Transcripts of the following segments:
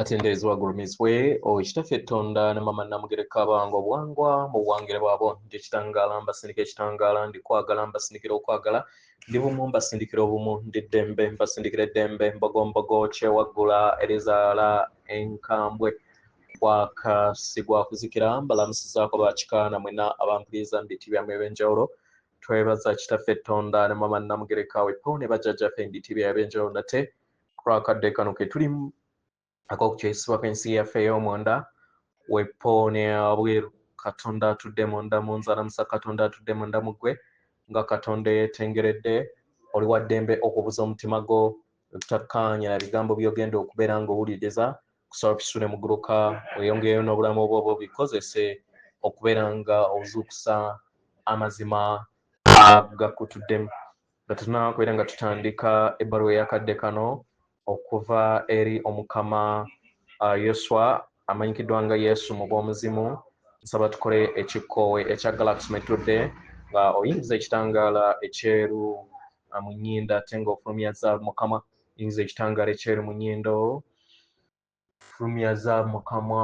Atenderezwa gulumizibwe ekitaffe Tonda ne mama Namugereka abange obwangwa mu buwangire bwabo nti ekitangala mbasindika ekitangala ndi kwagala mbasindikira okwagala ndi bumu mbasindikira obumu ndi ddembe mbasindikira eddembe mbogombogo kyewaggula erizaala enkambwe kwakasigwa kuzikira mbalamusizaako bakikaana mwena abampuliriza mu biti byammwe ebyenjawulo twebaza kitaffe Tonda ne mama Namugereka wepo ne bajjajjaffe mu biti byammwe ebyenjawulo nate kulwakadde kano ke tulimu ak'okukyusibwa kw'ensi yaffe ey'omunda wepo ne abweru Katonda atudde munda mu nzalamusa Katonda atudde munda mu ggwe nga Katonda yeetengeredde oli wa ddembe okubuza omutima gwo obutakkaanya na bigambo by'ogenda okubeera ng'owuliriza kusaba bisule mu gguluka oyongereyo n'obulamu obwo bikozese okubeera nga ozuukusa amazima agakutuddemu nga tunakubeera nga tutandika ebbaluwa ey'akadde kano okuva eri omukama Yoswa amanyikiddwa nga Yesu mu bw'omuzimu nsaba tukole ekikoowe ekya Galaxy metudde nga oyingiza ekitangaala ekyeru mu nnyindo ate ng'ofulumya zaabu mukama yingiza ekitangaala ekyeru mu nnyindo fulumya zaabu mukama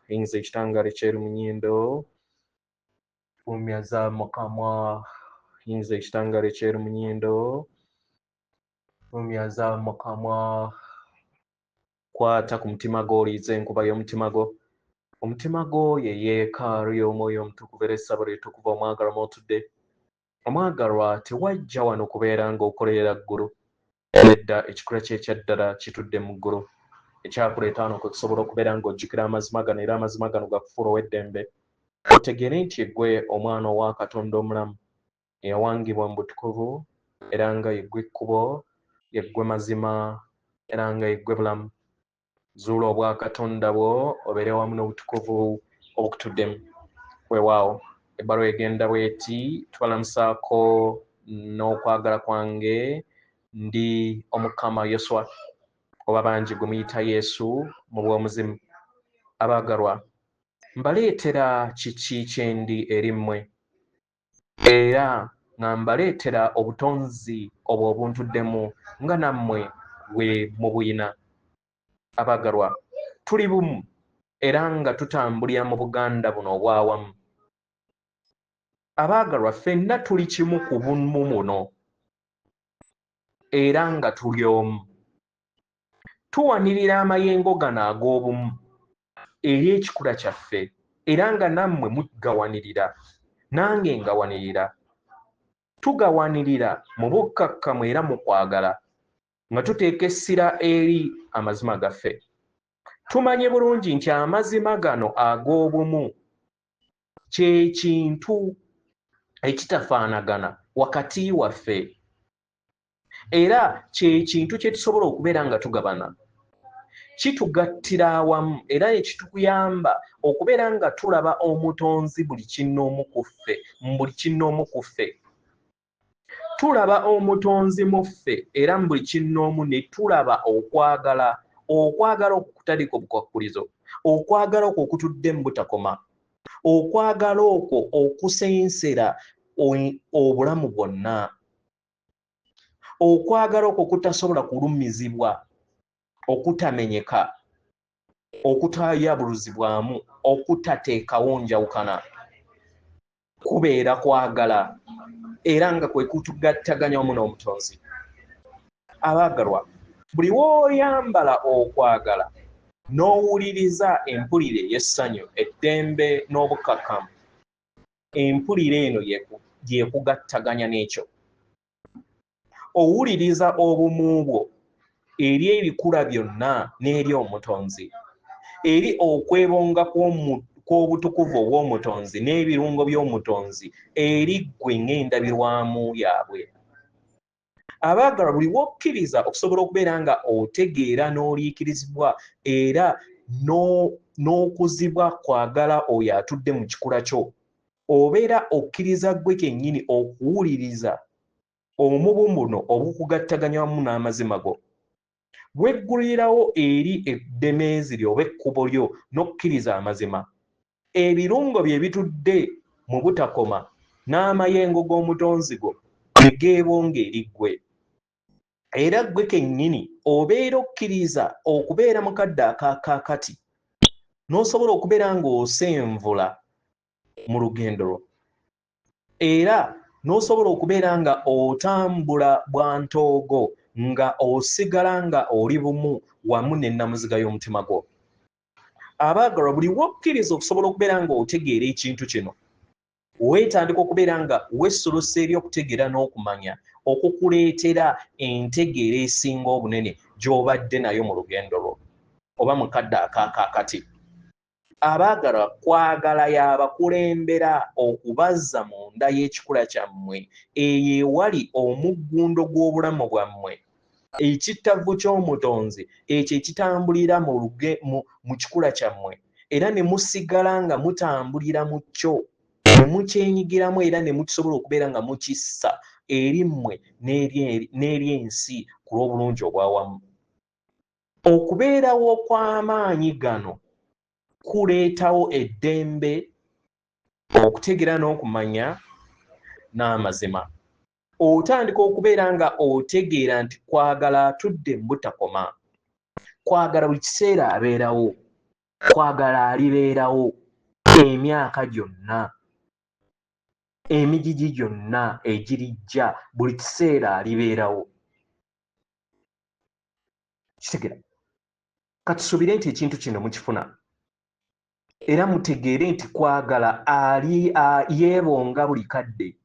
yingiza ekitangaala ekyeru mu nnyindo fulumya zaabu mukama yingiza ekitangaala ekyeru mu nnyindo fulumya zaabu mukama kwata ku mutima gwo oliiza enkuba y'omutima gwo omutima gwo ye yeekaalu y'omwoyo omutukuvu era essabo lyetukuva omwagalwa mw'otudde omwagalwa tewajja wano kubeera ng'okolerera ggulu edda ekikula kye ekyaddala kitudde mu ggulu ekyakuleeta wano kwe kusobola okubeera ng'ojjukira amazima gano era amazima gano gakufuula ow'eddembe otegeere nti eggwe omwana owa Katonda omulamu eyawangibwa mu butukuvu era nga yeggwe ekkubo yeggwe mazima era nga yeggwe bulamu zuula obwa Katonda bwo obeere wamu n'obutukuvu obukutuddemu weewaawo ebbaluwa egenda bw'eti tubalamusaako n'okwagala kwange ndi omukama Yoswa oba bangi gwe muyita Yesu mu bw'omuzimu abaagalwa mbaleetera kiki kyendi eri mmwe era nga mbaleetera obutonzi obwo obuntuddemu nga nammwe bwe mubuyina abaagalwa tuli bumu era nga tutambulira mu buganda buno obwawamu abaagalwa ffenna tuli kimu ku bumu buno era nga tuli omu tuwanirira amayengo gano ag'obumu eri ekikula kyaffe era nga nammwe mugawanirira nange ngawanirira tugawanirira mu bukkakkamu era mu kwagala nga tuteeka essira eri amazima gaffe tumanye bulungi nti amazima gano ag'obumu kye kintu ekitafaanagana wakati waffe era kye kintu kye tusobola okubeera nga tugabana kitugattira awamu era ekitukuyamba okubeera nga tulaba omutonzi buli kinnoomu ku ffe mu buli kinnoomu ku ffe tulaba omutonzi mu ffe era mu buli kinnoomu ne tulaba okwagala okwo kutaliiko bukwakkulizo okwagala okwo okutudde mu butakoma okwagala okwo okusensera obulamu bwonna okwagala okwo okutasobola kulumizibwa okutamenyeka okutayabuluzibwamu okutateekawo njawukana kubeera kwagala era nga kwe kutugattaganya wamu n'omutonzi abaagalwa buli w'oyambala okwagala n'owuliriza empulire ey'essanyu eddembe n'obukkakkamu empulire eno gyekugattaganya n'ekyo owuliriza obumu bwo eri ebikula byonna n'eri omutonzi eri okwebonga kw'obutukuvu obw'omutonzi n'ebirungo by'omutonzi eri ggwe ng'endabirwamu yaabwe abaagalwa buli w'okkiriza okusobola okubeera nga otegeera n'oliikirizibwa era n'okuzibwa kwagala oyo atudde mu kikula kyo obeera okkiriza ggwe kennyini okuwuliriza omubumu buno obukugattaganya wamu n'amazima go bweggulirawo eri eddemeezi lyo oba ekkubo lyo n'okkiriza amazima ebirungo bye bitudde mu butakoma n'amayengo g'omutonzi go ne geebonga eri ggwe era gwe kennyini obeera okkiriza okubeera mu kadde akakati n'osobola okubeera ng'osenvula mu lugendo lwo era n'osobola okubeera nga otambula bwa ntoogo nga osigala nga oli bumu wamu n'ennamuziga y'omutima gwo. Abaagalwa, buli wokkiriza okusobola okubeera ng'otegeera ekintu kino weetandika okubeera nga wessulusa eri okutegeera n'okumanya okukuleetera entegeera esinga obunene gy'obadde nayo mu lugendo lwo oba mu kadde akakati. Abaagalwa, kwagala y'abakulembera okubazza munda y'ekikula kyammwe eyo ewali omuggundo gw'obulamu bwammwe, ekittavu ky'omutonzi ekyo ekitambulira mu kikula kyammwe era ne musigala nga mutambulira mu kyo ne mukyenyigiramu era ne mukisobola okubeera nga mukissa eri mmwe n'eri ensi ku lw'obulungi obwawamu. Okubeerawo kw'amaanyi gano kuleetawo eddembe, okutegeera n'okumanya n'amazima. Otandika okubeera nga otegeera nti kwagala atudde mu butakoma, kwagala buli kiseera abeerawo, kwagala alibeerawo emyaka gyonna, emigigi gyonna egirijja, buli kiseera alibeerawo. Kitegeera, katusuubire nti ekintu kino mukifuna era mutegeere nti kwagala yeebonga buli kadde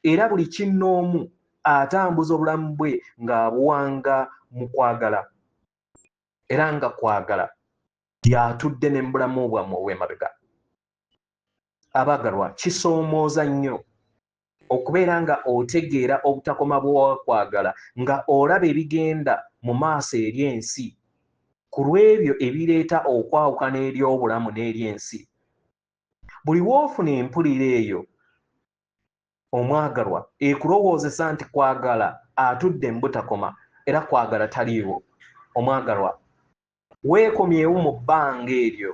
era buli kinnoomu atambuza obulamu bwe ng'abuwanga mu kwagala era nga kwagala y'atudde ne mu bulamu bwammwe obw'emabega. Abaagalwa, kisoomooza nnyo okubeera nga otegeera obutakoma bw'okwagala nga olaba ebigenda mu maaso eri ensi ku lw'ebyo ebireeta okwawukana eri obulamu n'eri ensi. Buli w'ofuna empulira eyo omwagalwa ekulowoozesa nti kwagala atudde mu butakoma era kwagala taliiwo. Omwagalwa, weekomyewo mu bbanga eryo,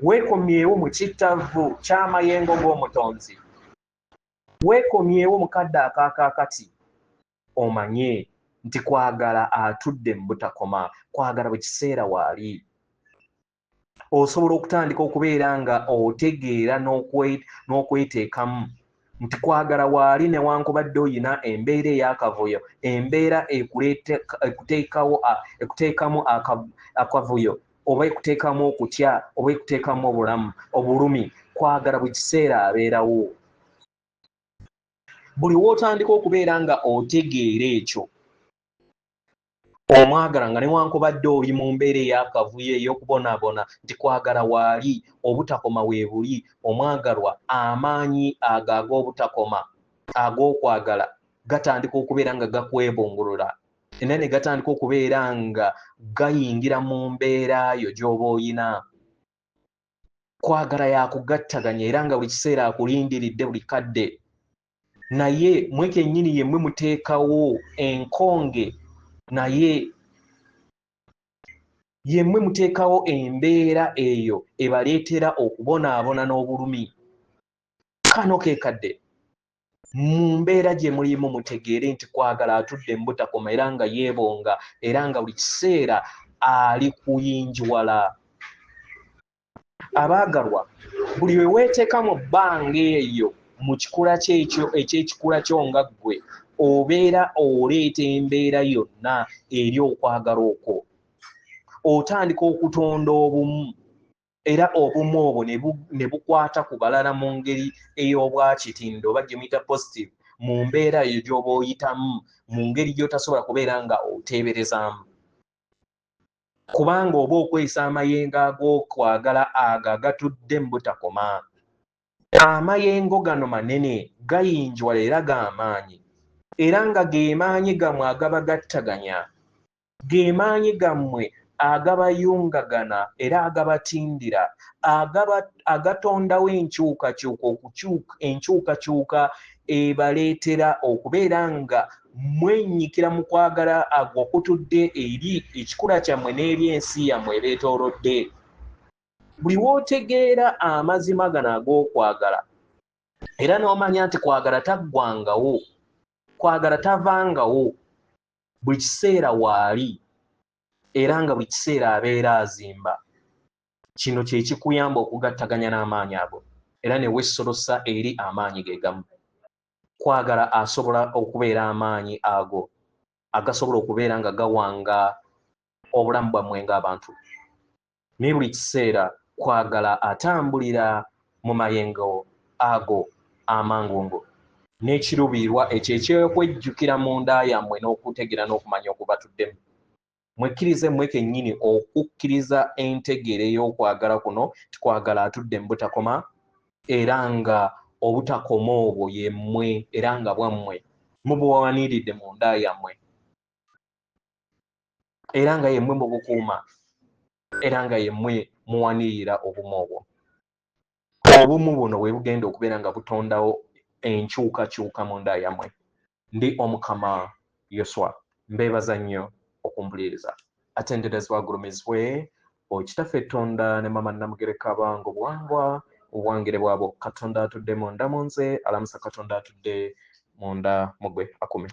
weekomyewo mu kittavu ky'amayengo g'omutonzi, weekomyewo mu kadde akakakati omanye nti kwagala atudde mu butakoma, kwagala bwe kiseera waali. Osobola okutandika okubeera nga otegeera n'okweteekamu nti kwagala waali newankubadde oyina embeera ey'akavuyo, embeera ekuteekamu akavuyo oba ekuteekamu okutya oba ekuteekamu obulumi, kwagala buli kiseera abeerawo. Buli w'otandika okubeera nga otegeera ekyo omwagala nga newankubadde oli mu mbeera ey'akavuyo ey'okubonaabona nti kwagala waali obutakoma weebuli, omwagalwa amaanyi ago ag'obutakoma ag'okwagala gatandika okubeera nga gakwebungulula era ne gatandika okubeera nga gayingira mu mbeera yo gy'oba oyina. Kwagala yakugattaganya era nga buli kiseera akulindiridde buli kadde, naye mwe kennyini yemmwe muteekawo enkonge, naye yemmwe muteekawo embeera eyo ebaleetera okubonaabona n'obulumi. Kano keekadde mu mbeera gye mulimu mutegeere nti kwagala atudde mu butakoma era nga yeebonga era nga buli kiseera ali kuyinjiwala. Abaagalwa, buli we weeteeka mu bbanga eyo mu kikula kyekyo eky'ekikula kyo nga ggwe obeera oleeta embeera yonna eri okwagala okwo. Otandika okutonda obumu era obumu obwo ne bukwata ku balala mu ngeri ey'obwakitindo oba gye muyita positive mu mbeera eyo gy'oba oyitamu mu ngeri gy'otasobola kubeera nga oteeberezaamu. Kubanga oba okwesa amayengo ag'okwagala ago agatudde mu butakoma. Amayengo gano manene, gayinjwala era g'amaanyi era nga ge maanyi gammwe agabagattaganya, ge maanyi gammwe agabayungagana era agabatindira, agatondawo enkyukakyuka ebaleetera okubeera nga mwennyikira mu kwagala agwo okutudde eri ekikula kyammwe n'eri ensi yammwe ebeetoolodde. Buli w'otegeera amazima gano ag'okwagala era n'omanya nti kwagala taggwangawo, kwagala tavangawo, buli kiseera waali era nga buli kiseera abeera azimba. Kino kye kikuyamba okugattaganya n'amaanyi ago era ne weesolosa eri amaanyi ge gamu. Kwagala asobola okubeera amaanyi ago agasobola okubeera nga gawanga obulamu bwammwe ng'abantu. Naye buli kiseera kwagala atambulira mu mayengo ago amangungu n'ekiruubirirwa ekyo ekyekwejjukira mu nda yammwe n'okutegeera n'okumanya okubatuddemu. Mwekkirize mmwe kennyini okukkiriza entegeera ey'okwagala kuno tikwagala atudde mu butakoma era nga obutakoma obwo ye mmwe era nga bwammwe mubuwaniridde mu nda yammwe era nga yemmwe mubukuuma era nga yemmwe muwanirira obumu obwo. Obumu buno bwe bugenda okubeera nga butondawo enkyukakyuka mu nda yammwe. Ndi Omukama Yoswa, mbeebaza nnyo okumpuliriza. Atenderezebwa agulumizibwe Kitaffe Tonda ne Mama Namugereka Bango Bwangwa, obwangere bwabo Katonda atudde munda mu nze, alamusa Katonda atudde munda mu gwe akume.